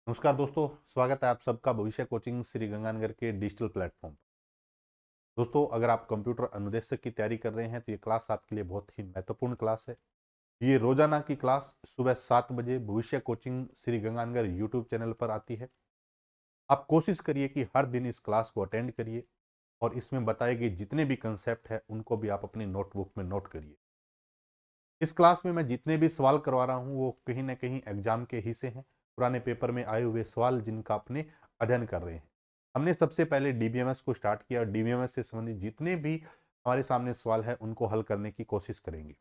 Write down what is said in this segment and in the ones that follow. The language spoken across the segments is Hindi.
नमस्कार दोस्तों, स्वागत है आप सबका भविष्य कोचिंग श्री गंगानगर के डिजिटल प्लेटफॉर्म पर। दोस्तों, अगर आप कंप्यूटर अनुदेशक की तैयारी कर रहे हैं तो ये क्लास आपके लिए बहुत ही महत्वपूर्ण क्लास है। ये रोजाना की क्लास सुबह 7 बजे भविष्य coaching Shri Ganganagar YouTube channel पर आती है। आप कोशिश करिए कि हर दिन इस क्लास को अटेंड करिए और इसमें बताए गए जितने भी कंसेप्ट है उनको भी आप अपनी नोटबुक में नोट करिए। इस क्लास में मैं जितने भी सवाल करवा रहा हूँ वो कहीं ना कहीं एग्जाम के हिस्से हैं, पुराने पेपर में आए हुए सवाल जिनका आपने अध्ययन कर रहे हैं। हमने सबसे पहले डीबीएमएस को स्टार्ट किया और डीबीएमएस से संबंधित जितने भी हमारे सामने सवाल है उनको हल करने की कोशिश करेंगे।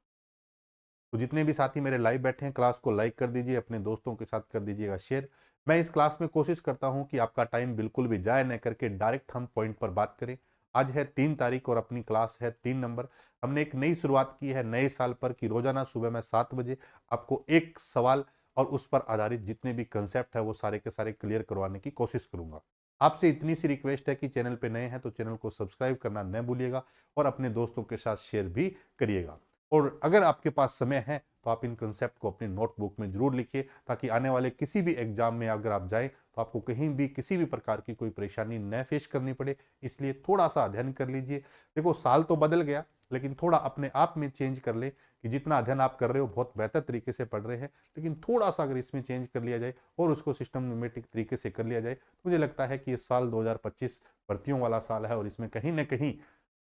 तो जितने भी साथी मेरे लाइव बैठे हैं, क्लास को लाइक कर दीजिए, अपने दोस्तों के साथ कर दीजिएगा शेयर। मैं इस क्लास में कोशिश करता हूं कि आपका टाइम बिल्कुल भी जाया न करके डायरेक्ट हम पॉइंट पर बात करें। आज है 3 तारीख और अपनी क्लास है 3 नंबर। हमने एक नई शुरुआत की है नए साल पर कि रोजाना सुबह मैं 7 बजे आपको एक सवाल और उस पर आधारित जितने भी कंसेप्ट है वो सारे के सारे क्लियर करवाने की कोशिश करूंगा। आपसे इतनी सी रिक्वेस्ट है कि चैनल पे नए हैं तो चैनल को सब्सक्राइब करना न भूलिएगा और अपने दोस्तों के साथ शेयर भी करिएगा। और अगर आपके पास समय है तो आप इन कंसेप्ट को अपनी नोटबुक में जरूर लिखिए, ताकि आने वाले किसी भी एग्जाम में अगर आप जाएं तो आपको कहीं भी किसी भी प्रकार की कोई परेशानी न फेस करनी पड़े। इसलिए थोड़ा सा अध्ययन कर लीजिए। देखो, साल तो बदल गया, लेकिन थोड़ा अपने आप में चेंज कर ले कि जितना अध्ययन आप कर रहे हो बहुत बेहतर तरीके से पढ़ रहे हैं, लेकिन थोड़ा सा अगर इसमें चेंज कर लिया जाए और उसको सिस्टमेटिक तरीके से कर लिया जाए तो मुझे लगता है कि ये साल 2025 भर्तियों वाला साल है और इसमें कहीं ना कहीं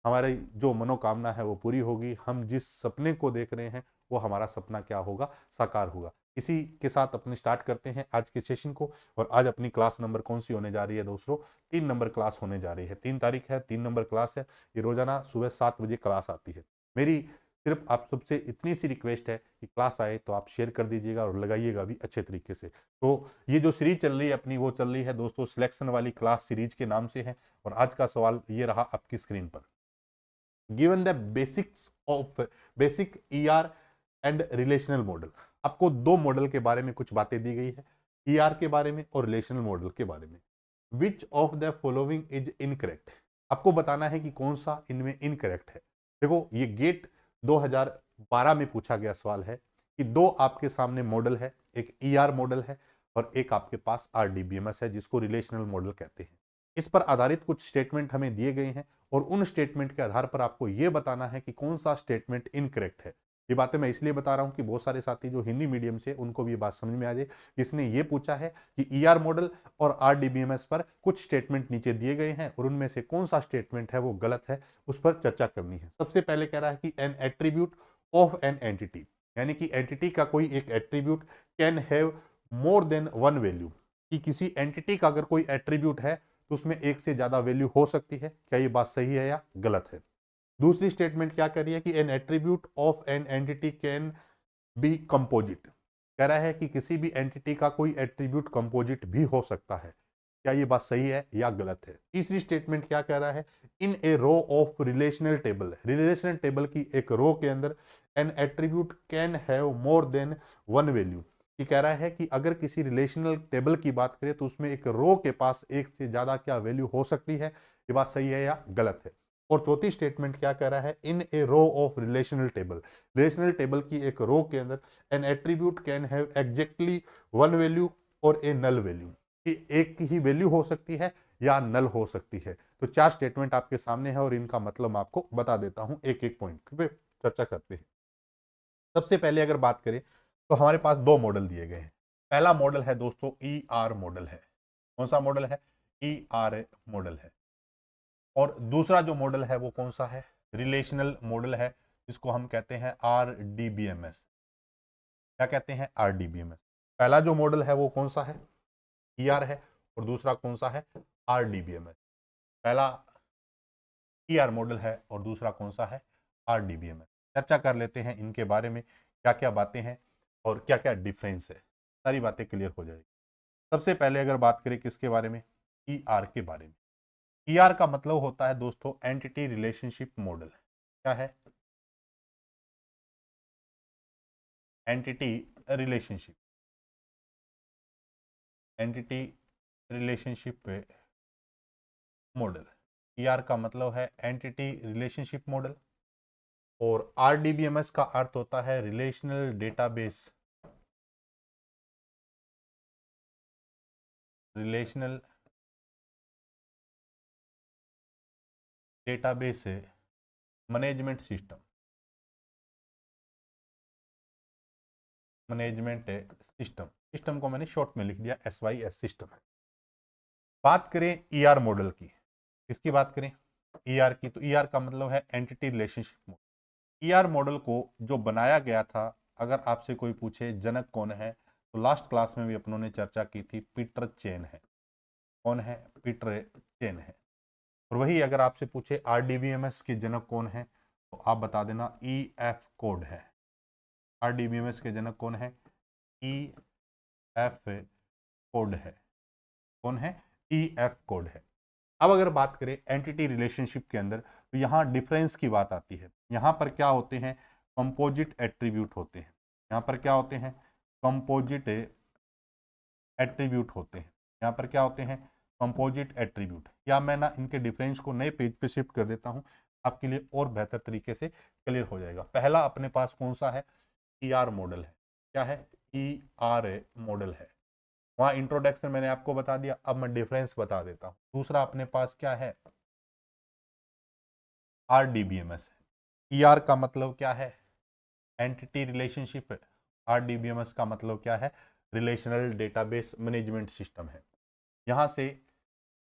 हमारी जो मनोकामना है वो पूरी होगी। हम जिस सपने को देख रहे हैं वो हमारा सपना क्या होगा, साकार होगा। इसी के साथ अपने स्टार्ट करते हैं आज के सेशन को। और आज अपनी क्लास नंबर कौन सी होने जा रही है दोस्तों? 3 नंबर क्लास होने जा रही है। 3 तारीख है, 3 नंबर क्लास है। ये रोजाना सुबह 7 बजे क्लास आती है। मेरी सिर्फ आप सबसे इतनी सी रिक्वेस्ट है कि क्लास आए तो आप शेयर कर दीजिएगा और लगाइएगा भी अच्छे तरीके से। तो ये जो सीरीज चल रही है अपनी, वो चल रही है दोस्तों सिलेक्शन वाली क्लास सीरीज के नाम से है। और आज का सवाल ये रहा आपकी स्क्रीन पर। Given the basics of basic ER and relational model. आपको दो मॉडल के बारे में कुछ बातें दी गई है, ईआर के बारे में और रिलेशनल मॉडल के बारे में। Which of the following is incorrect. आपको बताना है कि कौन सा इनमें इनकरेक्ट है। देखो, ये गेट 2012 में पूछा गया सवाल है कि दो आपके सामने मॉडल है, एक ईआर मॉडल है और एक आपके पास आरडीबीएमएस है जिसको रिलेशनल मॉडल कहते हैं। इस पर आधारित कुछ स्टेटमेंट हमें दिए गए हैं और उन स्टेटमेंट के आधार पर आपको यह बताना है कि कौन सा स्टेटमेंट इनकरेक्ट है। ये बातें मैं इसलिए बता रहा हूं कि बहुत सारे साथी जो हिंदी मीडियम से उनको भी ये बात समझ में आ जाए। इसने ये पूछा है कि ईआर मॉडल और आरडीबीएमएस पर कुछ स्टेटमेंट नीचे दिए गए हैं और उनमें से कौन सा स्टेटमेंट है वो गलत है, उस पर चर्चा करनी है। सबसे पहले कह रहा है कि N attribute of an entity, यानी कि एंटिटी का कोई एक attribute can have more than one value. कि किसी एंटिटी का अगर कोई एट्रीब्यूट है तो उसमें एक से ज्यादा वैल्यू हो सकती है। क्या ये बात सही है या गलत है? दूसरी स्टेटमेंट क्या कर रही है कि N attribute of an entity can be composite. कह रहा है कि किसी भी एंटिटी का कोई एट्रीब्यूट कंपोजिट भी हो सकता है। क्या ये बात सही है या गलत है? तीसरी स्टेटमेंट क्या कह रहा है? In a row of relational table, relational table की एक रो के अंदर an attribute can have more than one value. कि कह रहा है कि अगर किसी रिलेशनल टेबल की बात करें तो उसमें एक रो के पास एक से ज्यादा क्या वैल्यू हो सकती है। ये बात सही है या गलत है? और चौथी स्टेटमेंट क्या कह रहा है? In a row of relational table, relational table की एक रो के अंदर an attribute can have exactly one value और ए नल वैल्यू। कि एक ही वैल्यू हो सकती है या नल हो सकती है। तो चार स्टेटमेंट आपके सामने है और इनका मतलब मैं आपको बता देता हूं, एक एक पॉइंट पे चर्चा करते हैं। सबसे पहले अगर बात करें तो हमारे पास दो मॉडल दिए गए हैं। पहला मॉडल है दोस्तों ई आर मॉडल है। कौन सा मॉडल है? ई आर मॉडल है। और दूसरा जो मॉडल है वो कौन सा है? रिलेशनल मॉडल है, जिसको हम कहते हैं R D B M S. क्या कहते हैं? R D B M S. पहला जो मॉडल है वो कौन सा है? ई आर है। और दूसरा कौन सा है? R D B M S. पहला ई आर मॉडल है और दूसरा कौन सा है? R D B M S. चर्चा कर लेते हैं इनके बारे में, क्या क्या बातें हैं और क्या क्या डिफरेंस है। सारी बातें क्लियर हो जाएगी। सबसे पहले अगर बात करें किसके बारे में? ई आर के बारे में। ई आर का मतलब होता है दोस्तों एंटिटी रिलेशनशिप मॉडल। क्या है? Entity relationship, entity relationship model. E R का मतलब है एंटिटी रिलेशनशिप मॉडल। और आरडीबीएमएस का अर्थ होता है relational database relational database management system, management system, system को मैंने शॉर्ट में लिख दिया SYS सिस्टम। बात करें ईआर मॉडल की, किसकी बात करें? ईआर की। तो ईआर का मतलब है entity relationship model. ER model को जो बनाया गया था, अगर आपसे कोई पूछे जनक कौन है, तो लास्ट क्लास में भी अपनों ने चर्चा की थी, पीटर चेन है। कौन है? पीटर चेन है। और वही अगर आपसे पूछे आरडीबीएमएस के जनक कौन है, तो आप बता देना EF कोड है। आरडीबीएमएस के जनक कौन है? EF कोड है। कौन है? EF कोड है। अब अगर बात करें एंटिटी रिलेशनशिप के अंदर, तो यहाँ डिफरेंस की बात आती है। यहाँ पर क्या होते हैं? कंपोजिट एट्रीब्यूट होते हैं। यहाँ पर क्या होते हैं? कंपोजिट एट्रीब्यूट होते हैं। यहाँ पर क्या होते हैं? Composite attribute. या मैं ना इनके डिफरेंस को नए पेज पे शिफ्ट कर देता हूँ, आपके लिए और बेहतर तरीके से क्लियर हो जाएगा। पहला अपने पास कौन सा है? ER मॉडल है। क्या है? ER मॉडल है। वहां इंट्रोडक्शन मैंने आपको बता दिया, अब मैं डिफरेंस बता देता हूं। दूसरा अपने पास क्या है? RDBMS है। ER का मतलब क्या है? एंटिटी रिलेशनशिप है। RDBMS का मतलब क्या है? रिलेशनल डेटाबेस मैनेजमेंट सिस्टम है। यहां से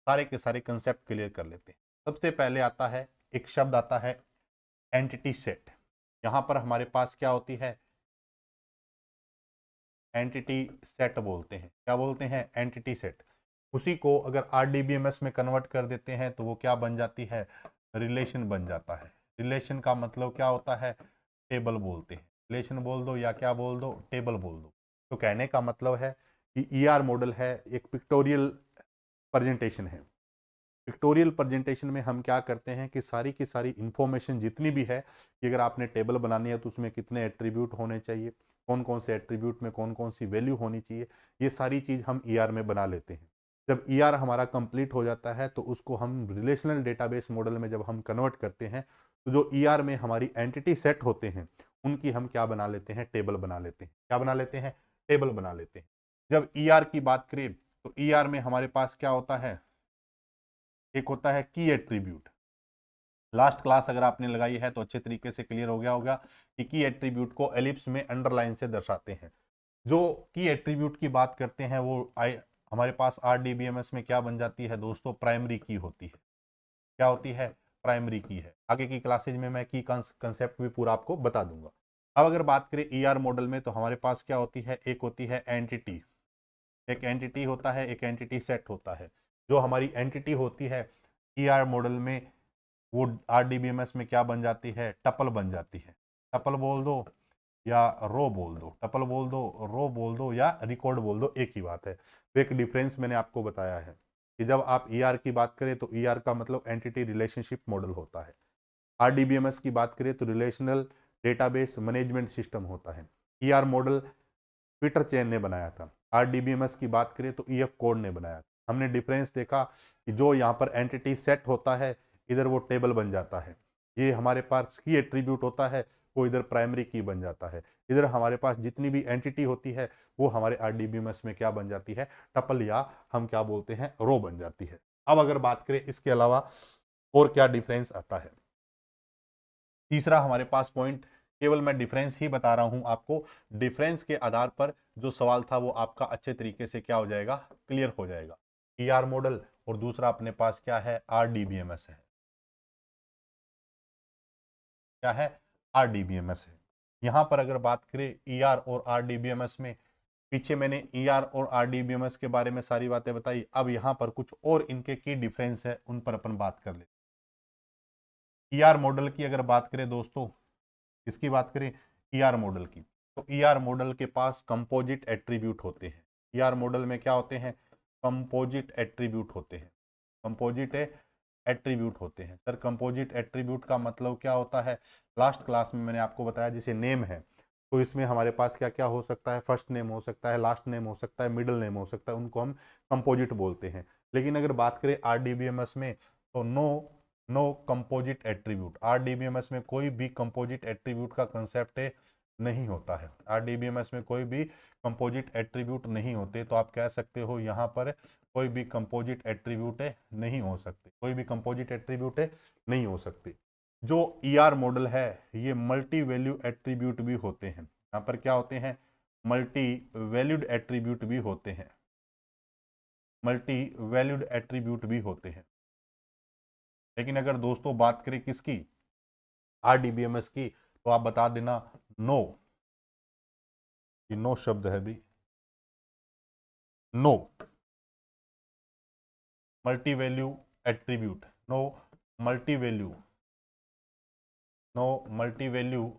सारे के सारे कंसेप्ट क्लियर कर लेते हैं। सबसे पहले आता है, एक शब्द आता है एंटिटी सेट। यहां पर हमारे पास क्या होती है? एंटिटी सेट बोलते हैं। क्या बोलते हैं? Entity set. उसी को अगर RDBMS में कन्वर्ट कर देते हैं तो वो क्या बन जाती है? रिलेशन बन जाता है। रिलेशन का मतलब क्या होता है? टेबल बोलते हैं। रिलेशन बोल दो या क्या बोल दो? टेबल बोल दो। तो कहने का मतलब है कि ER मॉडल है एक पिक्टोरियल प्रेजेंटेशन है। पिक्टोरियल प्रेजेंटेशन में हम क्या करते हैं कि सारी की सारी इंफॉर्मेशन जितनी भी है, कि अगर आपने टेबल बनानी है तो उसमें कितने एट्रीब्यूट होने चाहिए, कौन कौन से एट्रीब्यूट में कौन कौन सी वैल्यू होनी चाहिए, ये सारी चीज़ हम ER में बना लेते हैं। जब ER हमारा कंप्लीट हो जाता है तो उसको हम रिलेशनल डेटाबेस मॉडल में जब हम कन्वर्ट करते हैं, तो जो ER में हमारी एंटिटी सेट होते हैं उनकी हम क्या बना लेते हैं? टेबल बना लेते हैं। क्या बना लेते हैं? टेबल बना लेते हैं। जब ER की बात करें तो ER में हमारे पास क्या होता है? एक होता है की एट्रीब्यूट। लास्ट क्लास अगर आपने लगाई है तो अच्छे तरीके से क्लियर हो गया होगा कि की एट्रीब्यूट को एलिप्स में अंडरलाइन से दर्शाते हैं। जो की एट्रीब्यूट की बात करते हैं वो हमारे पास RDBMS में क्या बन जाती है दोस्तों? प्राइमरी की होती है। क्या होती है? प्राइमरी की है। आगे की क्लासेज में मैं की कंसेप्ट भी पूरा आपको बता दूंगा। अब अगर बात करें ER मॉडल में, तो हमारे पास क्या होती है? एक होती है एंटिटी। एक एंटिटी होता है, एक एंटिटी सेट होता है। जो हमारी एंटिटी होती है ER मॉडल में, वो RDBMS में क्या बन जाती है? टपल बन जाती है। टपल बोल दो या रो बोल दो, टपल बोल दो, रो बोल दो या रिकॉर्ड बोल दो, एक ही बात है। तो एक डिफरेंस मैंने आपको बताया है कि जब आप ER की बात करें तो ER का मतलब एंटिटी रिलेशनशिप मॉडल होता है। RDBMS की बात करें तो रिलेशनल डेटाबेस मैनेजमेंट सिस्टम होता है। ER मॉडल पीटर चेन ने बनाया था। RDBMS की बात करें तो EF कोड ने बनाया था। हमने डिफरेंस देखा कि जो यहाँ पर एंटिटी सेट होता है, इधर वो टेबल बन जाता है। ये हमारे पास की एट्रीब्यूट होता है, वो इधर प्राइमरी की बन जाता है। इधर हमारे पास जितनी भी एंटिटी होती है वो हमारे RDBMS में क्या बन जाती है? टपल, या हम क्या बोलते हैं? रो बन जाती है। अब अगर बात करें इसके अलावा और क्या डिफरेंस आता है, तीसरा हमारे पास पॉइंट, केवल मैं डिफरेंस ही बता रहा हूं आपको। डिफरेंस के आधार पर जो सवाल था वो आपका अच्छे तरीके से क्या हो जाएगा? क्लियर हो जाएगा। ER मॉडल और दूसरा अपने पास क्या है? RDBMS है। क्या है? RDBMS है। यहां पर अगर बात करें ER और RDBMS में, पीछे मैंने ER और RDBMS के बारे में सारी बातें बताई। अब यहां पर कुछ और इनके की डिफरेंस है, उन पर अपन बात कर लेते हैं। ER मॉडल की अगर बात करें दोस्तों, किसकी बात करें? ER मॉडल की। तो ER मॉडल के पास कंपोजिट एट्रीब्यूट होते हैं। ER मॉडल में क्या होते हैं? कंपोजिट एट्रीब्यूट होते हैं। कंपोजिट एट्रीब्यूट होते हैं। सर कंपोजिट एट्रीब्यूट का मतलब क्या होता है? लास्ट क्लास में मैंने आपको बताया, जैसे नेम है तो इसमें हमारे पास क्या क्या हो सकता है? फर्स्ट नेम हो सकता है, लास्ट नेम हो सकता है, मिडिल नेम हो सकता है, उनको हम कंपोजिट बोलते हैं। लेकिन अगर बात करें RDBMS में, तो नो कंपोजिट एट्रीब्यूट। RDBMS में कोई भी कंपोजिट एट्रीब्यूट का कंसेप्ट नहीं होता है। आरडीबीएमएस में कोई भी कंपोजिट एट्रीब्यूट नहीं होते, तो आप कह सकते हो यहाँ पर कोई भी कंपोजिट एट्रीब्यूट नहीं हो सकते, कोई भी कंपोजिट एट्रीब्यूट नहीं हो सकते। जो ईआर मॉडल है ये मल्टी वैल्यू एट्रीब्यूट भी होते हैं। यहाँ पर क्या होते हैं, मल्टी वैल्यूड एट्रीब्यूट भी होते हैं, मल्टी वैल्यूड एट्रीब्यूट भी होते हैं। लेकिन अगर दोस्तों बात करें किसकी, आरडीबीएमएस की, तो आप बता देना नो, ये नो शब्द है भी, no multi value attribute, no multi value, no multi value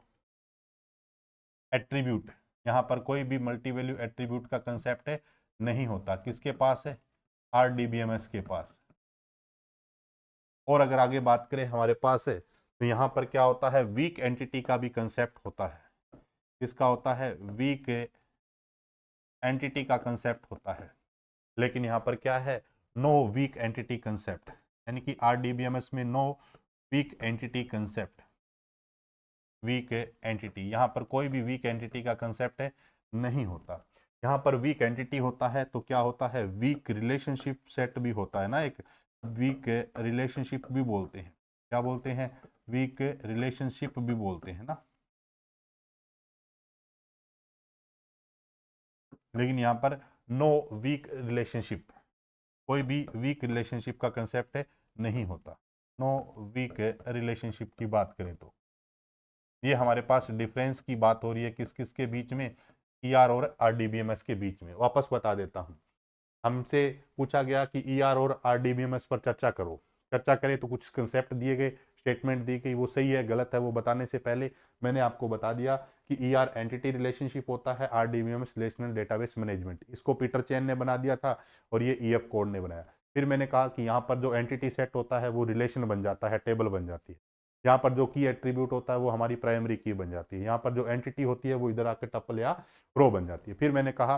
attribute. यहां पर कोई भी मल्टी वैल्यू एट्रीब्यूट का कंसेप्ट है नहीं होता। किसके पास है, आरडीबीएमएस के पास। और अगर आगे बात करें हमारे पास है, तो यहां पर क्या होता है, वीक एंटिटी का भी कंसेप्ट होता है। किसका होता है, वीक एंटिटी का कंसेप्ट होता है। लेकिन यहां पर क्या है, नो वीक एंटिटी कंसेप्ट, यानी कि आरडीबीएमएस में no weak entity concept, weak entity, यहां पर कोई भी वीक एंटिटी का कंसेप्ट है नहीं होता। यहां पर वीक एंटिटी होता है तो क्या होता है, वीक रिलेशनशिप सेट भी होता है ना, एक वीक रिलेशनशिप भी बोलते हैं। क्या बोलते हैं, वीक रिलेशनशिप भी बोलते हैं ना। लेकिन यहां पर नो वीक रिलेशनशिप, कोई भी वीक रिलेशनशिप का कंसेप्ट है नहीं होता। नो वीक रिलेशनशिप की बात करें तो ये हमारे पास डिफरेंस की बात हो रही है किस किस के बीच में, ईआर और आरडीबीएमएस के बीच में। वापस बता देता हूं, हमसे पूछा गया कि ईआर और आरडीबीएमएस पर चर्चा करो, चर्चा करें तो कुछ कंसेप्ट दिए गए, स्टेटमेंट दी गई, वो सही है गलत है वो बताने से पहले मैंने आपको बता दिया कि ईआर एंटिटी रिलेशनशिप होता है, आरडीबीएमएस रिलेशनल डेटाबेस मैनेजमेंट। इसको पीटर चैन ने बना दिया था और ये ईएफ कोड ने बनाया। फिर मैंने कहा कि यहाँ पर जो एंटिटी सेट होता है वो रिलेशन बन जाता है, टेबल बन जाती है। यहाँ पर जो की एट्रीब्यूट होता है वो हमारी प्राइमरी की बन जाती है। यहाँ पर जो एंटिटी होती है वो इधर आकर टपल या रो बन जाती है। फिर मैंने कहा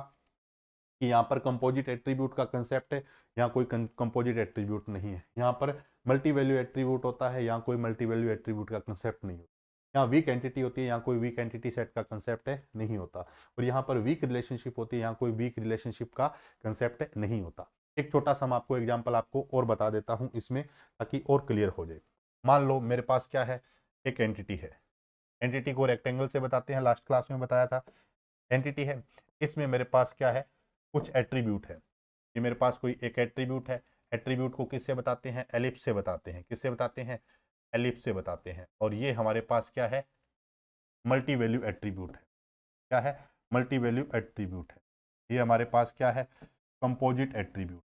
कि यहाँ पर कंपोजिट एट्रीब्यूट का कंसेप्ट है, यहाँ कोई कंपोजिट एट्रीब्यूट नहीं है। यहाँ पर मल्टी वैल्यू एट्रीब्यूट होता है, यहाँ कोई मल्टी वैल्यू एट्रीब्यूट का कंसेप्ट नहीं होता। यहाँ वीक एंटिटी होती है, यहाँ कोई वीक एंटिटी सेट का कंसेप्ट है नहीं होता। और यहाँ पर वीक रिलेशनशिप होती है, यहाँ कोई वीक रिलेशनशिप का कंसेप्ट नहीं होता। एक छोटा सा मैं आपको एग्जाम्पल आपको और बता देता हूँ इसमें, ताकि और क्लियर हो जाए। मान लो मेरे पास क्या है, एक एंटिटी है। एंटिटी को रेक्टेंगल से बताते हैं, लास्ट क्लास में बताया था। एंटिटी है, इसमें मेरे पास क्या है, कुछ एट्रीब्यूट है। ये मेरे पास कोई एक एट्रीब्यूट है। एट्रीब्यूट को किससे बताते हैं, एलिप्स से बताते हैं। किससे बताते हैं, एलिप्स से बताते हैं। और ये हमारे पास क्या है, मल्टी वैल्यू एट्रीब्यूट है। क्या है, मल्टी वैल्यू एट्रीब्यूट है। ये हमारे पास क्या है, कंपोजिट एट्रीब्यूट।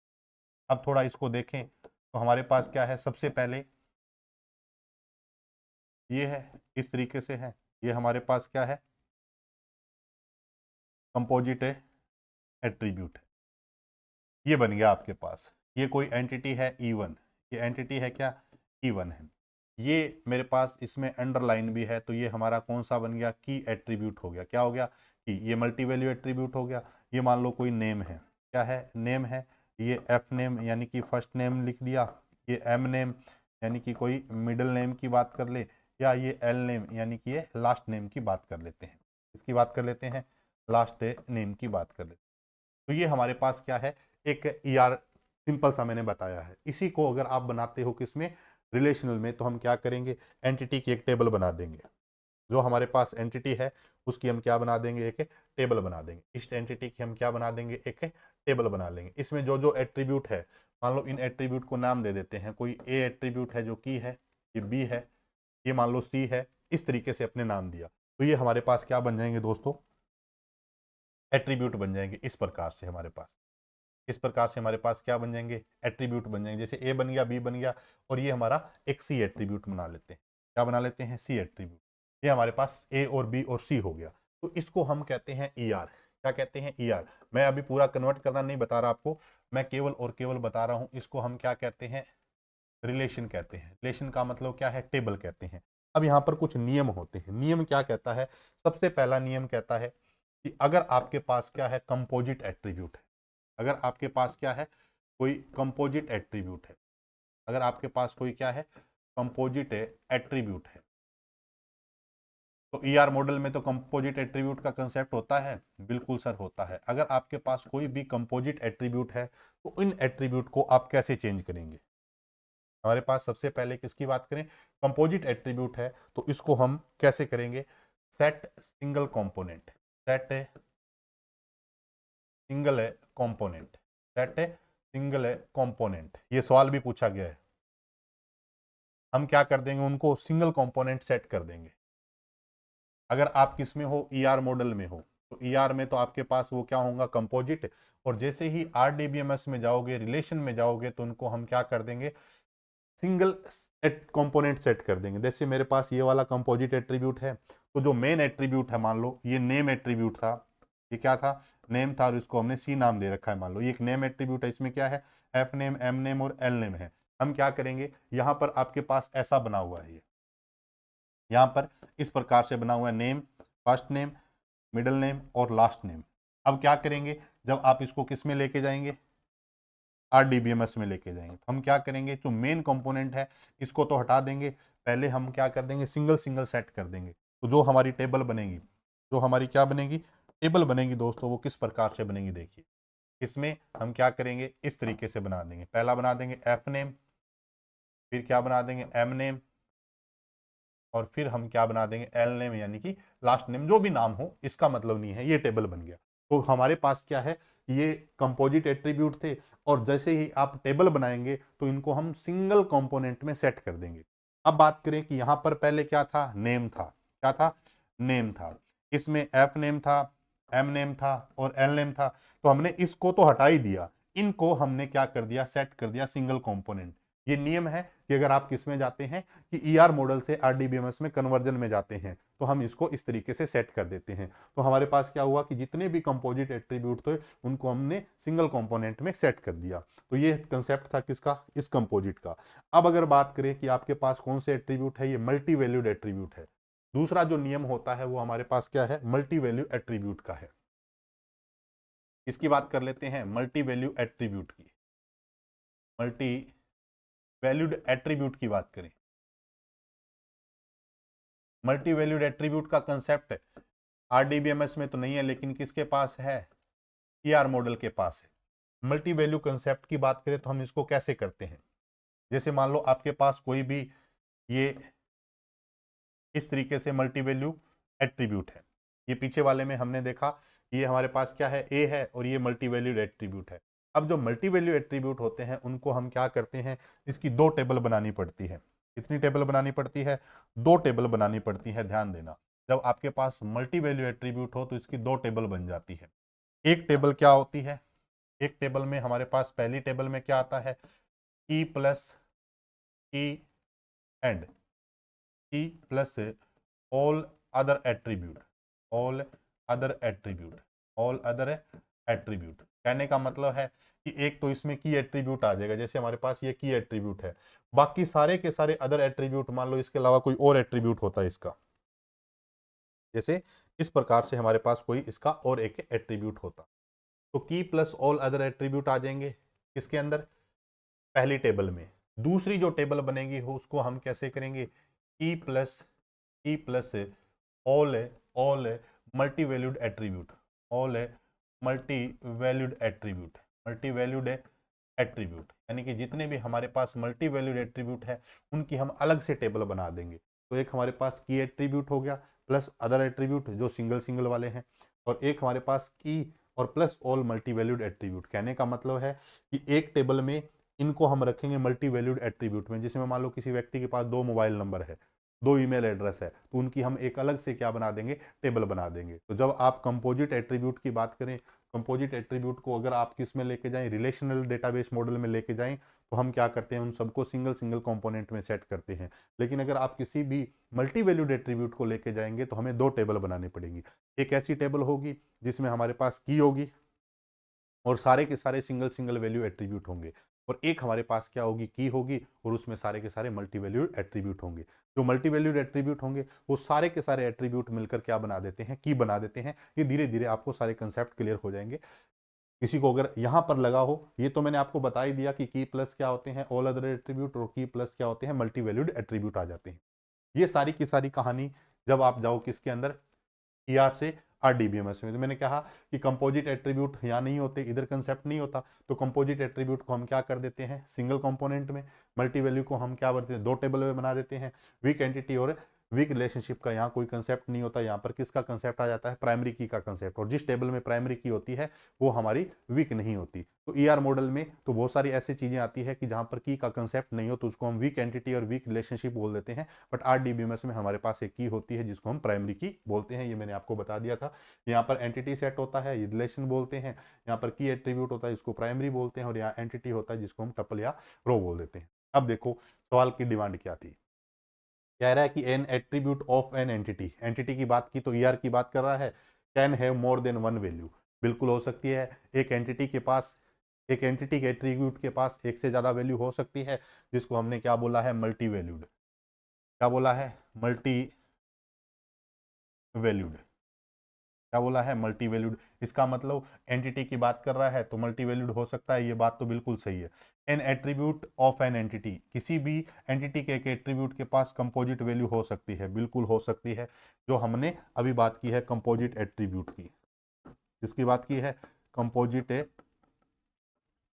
अब थोड़ा इसको देखें तो हमारे पास क्या है, सबसे पहले ये है, इस तरीके से है। ये हमारे पास क्या है, कंपोजिट एट्रीब्यूट है। ये बन गया आपके पास। ये कोई एंटिटी है E1, ये एंटिटी है क्या, E1 है। ये मेरे पास इसमें अंडरलाइन भी है, तो ये हमारा कौन सा बन गया, की एट्रीब्यूट हो गया। क्या हो गया, की। ये मल्टी वैल्यू एट्रीब्यूट हो गया। ये मान लो कोई नेम है, क्या है, नेम है। ये एफ नेम यानी कि फर्स्ट नेम लिख दिया। ये एम नेम यानी कि कोई मिडिल नेम की बात कर ले, या ये एल नेम यानी कि ये लास्ट नेम की बात कर लेते हैं। इसकी बात कर लेते हैं, लास्ट नेम की बात कर लेते हैं। तो ये हमारे पास क्या है, एक ईआर सिंपल सा मैंने बताया है। इसी को अगर आप बनाते हो किसमें, रिलेशनल में, तो हम क्या करेंगे, एंटिटी की एक टेबल बना देंगे। जो हमारे पास एंटिटी है उसकी हम क्या बना देंगे, एक टेबल बना देंगे। इस एंटिटी की हम क्या बना देंगे, एक टेबल बना लेंगे। इसमें जो जो एट्रीब्यूट है, मान लो इन एट्रीब्यूट को नाम दे देते हैं। कोई ए एट्रीब्यूट है जो की है, ये बी है, ये मान लो सी है। इस तरीके से अपने नाम दिया, तो ये हमारे पास क्या बन जाएंगे दोस्तों, एट्रीब्यूट बन जाएंगे। इस प्रकार से हमारे पास, इस प्रकार से हमारे पास क्या बन जाएंगे, एट्रीब्यूट बन जाएंगे। जैसे ए बन गया, बी बन गया, और ये हमारा एक सी एट्रीब्यूट बना लेते हैं। क्या बना लेते हैं, सी एट्रीब्यूट। ये हमारे पास ए और बी और सी हो गया। तो इसको हम कहते हैं ईआर। क्या कहते हैं, ईआर। मैं अभी पूरा कन्वर्ट करना नहीं बता रहा आपको, मैं केवल और केवल बता रहा हूं। इसको हम क्या कहते हैं, रिलेशन कहते हैं। रिलेशन का मतलब क्या है, टेबल कहते हैं। अब यहाँ पर कुछ नियम होते हैं। नियम क्या कहता है, सबसे पहला नियम कहता है कि अगर आपके पास क्या है, कंपोजिट एट्रीब्यूट है। अगर आपके पास क्या है, कोई कंपोजिट एट्रीब्यूट है। अगर आपके पास कोई क्या है, कंपोजिट एट्रीब्यूट है। तो ईआर मॉडल में तो कंपोजिट एट्रीब्यूट का कंसेप्ट होता है, बिल्कुल सर होता है। अगर आपके पास कोई भी कंपोजिट एट्रीब्यूट है तो इन एट्रीब्यूट को आप कैसे चेंज करेंगे? हमारे पास सबसे पहले किसकी बात करें, कंपोजिट एट्रीब्यूट है, तो इसको हम कैसे करेंगे, set single component, set single component, set single component, ये सवाल भी पूछा गया है। हम क्या कर देंगे, उनको सिंगल कंपोनेंट सेट कर देंगे। अगर आप किस में हो, ईआर मॉडल में हो, तो ईआर में तो आपके पास वो क्या होगा, कंपोजिट। और जैसे ही आरडीबीएमएस में जाओगे, रिलेशन में जाओगे, तो उनको हम क्या कर देंगे, सिंगल सेट कंपोनेंट सेट कर देंगे। जैसे मेरे पास ये वाला कंपोजिट एट्रीब्यूट है, तो जो मेन एट्रीब्यूट है, मान लो ये नेम एट्रीब्यूट था, ये क्या था, नेम था, और इसको हमने सी नाम दे रखा है। मान लो ये एक नेम एट्रीब्यूट है, इसमें क्या है, एफ नेम, एम नेम और एल नेम है। हम क्या करेंगे, यहां पर आपके पास ऐसा बना हुआ है, ये यहां पर इस प्रकार से बना हुआ है, name, first name, middle name और लास्ट नेम। अब क्या करेंगे, जब आप इसको किस में लेके जाएंगे, आरडीबीएमएस में लेके जाएंगे, तो हम क्या करेंगे, जो मेन कंपोनेंट है इसको तो हटा देंगे, पहले हम क्या कर देंगे, सिंगल सिंगल सेट कर देंगे। तो जो हमारी टेबल बनेगी, जो हमारी क्या बनेगी, टेबल बनेगी दोस्तों, वो किस प्रकार से बनेगी, देखिए इसमें हम क्या करेंगे, इस तरीके से बना देंगे। पहला बना देंगे एफ नेम, फिर क्या बना देंगे, एम नेम, और फिर हम क्या बना देंगे, एल नेम, यानी कि लास्ट नेम, जो भी नाम हो, इसका मतलब नहीं है, ये टेबल बन गया। तो हमारे पास क्या है, ये कंपोजिट एट्रीब्यूट थे, और जैसे ही आप टेबल बनाएंगे तो इनको हम सिंगल कंपोनेंट में सेट कर देंगे। अब बात करें कि यहां पर पहले क्या था, नेम था, क्या था, नेम था, इसमें एफ नेम था, एम नेम था और एल नेम था। तो हमने इसको तो हटा ही दिया, इनको हमने क्या कर दिया, सेट कर दिया सिंगल कंपोनेंट। ये नियम है कि अगर आप किस में जाते हैं, कि ईआर मॉडल से आरडीबीएमएस में कन्वर्जन में जाते हैं, तो हम इसको इस तरीके से सेट कर देते हैं। तो हमारे पास क्या हुआ कि जितने भी कंपोजिट एट्रीब्यूट थे उनको हमने सिंगल कंपोनेंट में सेट कर दिया। तो ये कंसेप्ट था किसका, इस कंपोजिट का। अब अगर बात करें कि आपके पास कौन से एट्रीब्यूट है, ये मल्टी वैल्यूड एट्रीब्यूट है। दूसरा जो नियम होता है वो हमारे पास क्या है, मल्टी वैल्यू एट्रीब्यूट का है। इसकी बात कर लेते हैं, मल्टी वैल्यू एट्रीब्यूट की, मल्टी वैल्यूड एट्रीब्यूट की बात करें। मल्टी वैल्यूड एट्रीब्यूट का कंसेप्ट आरडीबीएमएस में तो नहीं है, लेकिन किसके पास है, ईआर मॉडल के पास है। मल्टी वैल्यू कंसेप्ट की बात करें तो हम इसको कैसे करते हैं, जैसे मान लो आपके पास कोई भी ये इस तरीके से मल्टी वैल्यू एट्रीब्यूट है। ये पीछे वाले में हमने देखा, ये हमारे पास क्या है, ए है, और ये मल्टी वैल्यूड एट्रीब्यूट है। अब जो मल्टी वैल्यू एट्रीब्यूट होते हैं उनको हम क्या करते हैं, इसकी दो टेबल बनानी पड़ती है। कितनी टेबल बनानी पड़ती है, दो टेबल बनानी पड़ती है। ध्यान देना, जब आपके पास मल्टी वैल्यू एट्रीब्यूट हो तो इसकी दो टेबल बन जाती है। एक टेबल क्या होती है, एक टेबल में हमारे पास पहली टेबल में क्या आता है, की प्लस की एंड की plus all other attribute, all other attribute, all other attribute. कहने का मतलब है कि एक तो इसमें की एट्रीब्यूट आ जाएगा, जैसे हमारे पास ये की एट्रीब्यूट है, बाकी सारे के सारे अदर एट्रीब्यूट, मान लो इसके अलावा कोई और एट्रीब्यूट होता है इसका, जैसे इस प्रकार से हमारे पास कोई इसका और एक एट्रीब्यूट होता, तो की प्लस ऑल अदर एट्रीब्यूट आ जाएंगे इसके अंदर, पहली टेबल में। दूसरी जो टेबल बनेगी हो उसको हम कैसे करेंगे, की plus all all multi valued attribute, all multi valued attribute, multi valued attribute, यानी कि जितने भी हमारे पास मल्टी वैल्यूड एट्रीब्यूट है उनकी हम अलग से टेबल बना देंगे। तो एक हमारे पास की एट्रीब्यूट हो गया, प्लस अदर एट्रीब्यूट जो सिंगल सिंगल वाले हैं, और एक हमारे पास की और plus all multi valued attribute. कहने का मतलब है कि एक टेबल में इनको हम रखेंगे मल्टी वैल्यूड एट्रीब्यूट में, जिसमें मान लो किसी व्यक्ति के पास दो मोबाइल नंबर है, दो ईमेल एड्रेस है, तो उनकी हम एक अलग से क्या बना देंगे, टेबल बना देंगे। तो जब आप कंपोजिट एट्रीब्यूट की बात करें, कंपोजिट एट्रीब्यूट को अगर आप किस में लेके जाएं, रिलेशनल डेटाबेस मॉडल में लेके जाएं, तो हम क्या करते हैं, उन सबको सिंगल सिंगल कंपोनेंट में सेट करते हैं। लेकिन अगर आप किसी भी मल्टी वैल्यूड एट्रीब्यूट को लेके जाएंगे तो हमें दो टेबल बनानी पड़ेंगी। एक ऐसी टेबल होगी जिसमें हमारे पास की होगी और सारे के सारे सिंगल सिंगल वैल्यू एट्रीब्यूट होंगे, और एक हमारे पास क्या होगी, की होगी, और उसमें सारे के सारे मल्टी वैल्यूड एट्रीब्यूट होंगे। जो मल्टी वैल्यूड एट्रीब्यूट होंगे वो सारे के सारे एट्रीब्यूट मिलकर क्या बना देते हैं, की बना देते हैं। ये धीरे धीरे आपको सारे कंसेप्ट क्लियर हो जाएंगे। किसी को अगर यहां पर लगा हो, ये तो मैंने आपको बता ही दिया कि की प्लस क्या होते हैं, ऑल अदर एट्रीब्यूट, और की प्लस क्या होते हैं, मल्टी वैल्यूड एट्रीब्यूट आ जाते हैं। ये सारी की सारी कहानी जब आप जाओ किसके अंदर, ईआर से आरडीबीएमएस में। तो मैंने कहा कि कंपोजिट एट्रीब्यूट यहाँ नहीं होते, इधर कंसेप्ट नहीं होता, तो कंपोजिट एट्रीब्यूट को हम क्या कर देते हैं, सिंगल कंपोनेंट में, मल्टी वैल्यू को हम क्या करते हैं, दो टेबल में बना देते हैं। वीक एंटिटी और वीक रिलेशनशिप का यहाँ कोई कंसेप्ट नहीं होता, यहाँ पर किसका कंसेप्ट आ जाता है, प्राइमरी की का कंसेप्ट, और जिस टेबल में प्राइमरी की होती है वो हमारी वीक नहीं होती। तो ईआर मॉडल में तो बहुत सारी ऐसी चीजें आती है कि जहां पर की का कंसेप्ट नहीं हो तो उसको हम वीक एंटिटी और वीक रिलेशनशिप बोल देते हैं। बट आरडीबीएमएस में हमारे पास एक की होती है जिसको हम प्राइमरी की बोलते हैं, ये मैंने आपको बता दिया था। यहाँ पर एंटिटी सेट होता है, ये रिलेशन बोलते हैं, यहाँ पर की एट्रीब्यूट होता है जिसको प्राइमरी बोलते हैं, और यहाँ एंटिटी होता है जिसको हम टपल या रो बोल देते हैं। अब देखो सवाल की डिमांड क्या थी, कह रहा है कि N attribute of an entity, entity की बात की तो ईआर की बात कर रहा है, can have more than one value, बिल्कुल हो सकती है। एक एंटिटी के पास, एक एंटिटी के एट्रीब्यूट के पास एक से ज्यादा वैल्यू हो सकती है, जिसको हमने क्या बोला है, मल्टी वैल्यूड, क्या बोला है, मल्टी वैल्यूड, क्या बोला है, मल्टी वैल्यूड। इसका मतलब एंटिटी की बात कर रहा है तो मल्टी वैल्यूड हो सकता है, ये बात तो बिल्कुल सही है। N attribute of an entity, किसी भी एंटिटी के एक एट्रीब्यूट के पास कंपोजिट वैल्यू हो सकती है, बिल्कुल हो सकती है। जो हमने अभी बात की है कंपोजिट एट्रीब्यूट की, किसकी बात की है, कंपोजिट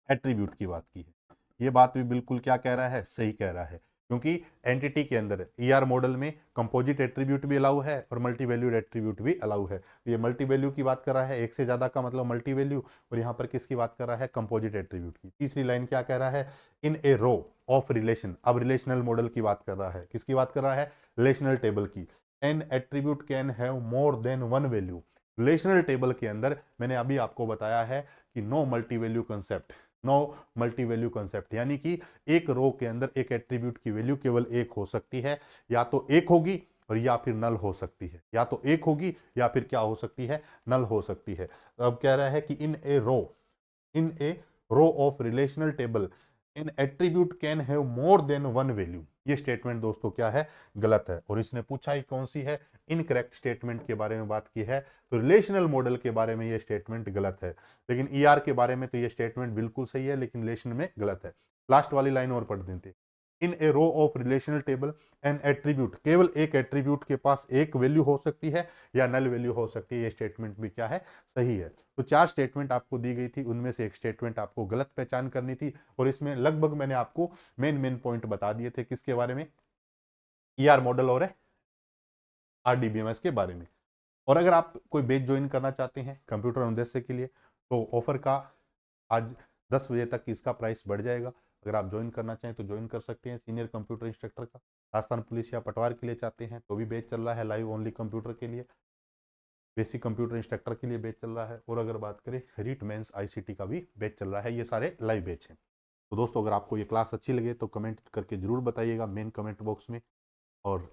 एट्रीब्यूट की बात की है। ये बात भी बिल्कुल क्या कह रहा है, सही कह रहा है, क्योंकि एंटिटी के अंदर ईआर मॉडल में कंपोजिट एट्रीब्यूट भी अलाउ है और मल्टी वैल्यूड एट्रीब्यूट भी अलाउ है। तो ये मल्टी वैल्यू की बात कर रहा है, एक से ज्यादा का मतलब मल्टी वैल्यू, और यहाँ पर किसकी बात कर रहा है, कंपोजिट एट्रीब्यूट की। तीसरी लाइन क्या कह रहा है, in a row of relation, अब रिलेशनल मॉडल की बात कर रहा है, किसकी बात कर रहा है, रिलेशनल टेबल की। An attribute can have more than one value, relational table के अंदर मैंने अभी आपको बताया है कि no multi value concept, no multi value concept, यानी कि एक रो के अंदर एक एट्रीब्यूट की वैल्यू केवल एक हो सकती है, या तो एक होगी और या फिर नल हो सकती है, या तो एक होगी या फिर क्या हो सकती है, नल हो सकती है। अब कह रहा है कि in a row, in a row of relational table an attribute can have more than one value. ये स्टेटमेंट दोस्तों क्या है, गलत है, और इसने पूछा ही कौन सी है, इनकरेक्ट स्टेटमेंट के बारे में बात की है, तो रिलेशनल मॉडल के बारे में ये स्टेटमेंट गलत है। लेकिन ईआर के बारे में तो ये स्टेटमेंट बिल्कुल सही है, लेकिन रिलेशन में गलत है। लास्ट वाली लाइन और पढ़ देते, in a row of relational table an attribute, केवल एक एट्रीब्यूट के पास एक वैल्यू हो सकती है या नल वैल्यू हो सकती है, ये स्टेटमेंट भी क्या है, सही है। तो चार स्टेटमेंट आपको दी गई थी, उनमें से एक स्टेटमेंट आपको गलत पहचान करनी थी, और इसमें लगभग मैंने आपको मेन मेन पॉइंट बता दिए थे, किसके बारे में, ईआर मॉडल और आरडीबीएमएस के बारे में। और अगर आप कोई बैच ज्वाइन करना चाहते हैं कंप्यूटर अनुदेश के लिए, तो ऑफर का आज 10 बजे तक इसका प्राइस बढ़ जाएगा। अगर आप ज्वाइन करना चाहें तो ज्वाइन कर सकते हैं, सीनियर कंप्यूटर इंस्ट्रक्टर का। राजस्थान पुलिस या पटवार के लिए चाहते हैं तो भी बैच चल रहा है लाइव ओनली कंप्यूटर के लिए, बेसिक कंप्यूटर इंस्ट्रक्टर के लिए बैच चल रहा है, और अगर बात करें रीट मेंस आईसीटी का भी बैच चल रहा है, ये सारे लाइव बैच हैं। तो दोस्तों अगर आपको ये क्लास अच्छी लगे तो कमेंट करके जरूर बताइएगा मेन कमेंट बॉक्स में, और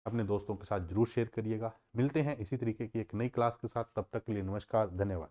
अपने दोस्तों के साथ जरूर शेयर करिएगा। मिलते हैं इसी तरीके की एक नई क्लास के साथ, तब तक के लिए नमस्कार, धन्यवाद।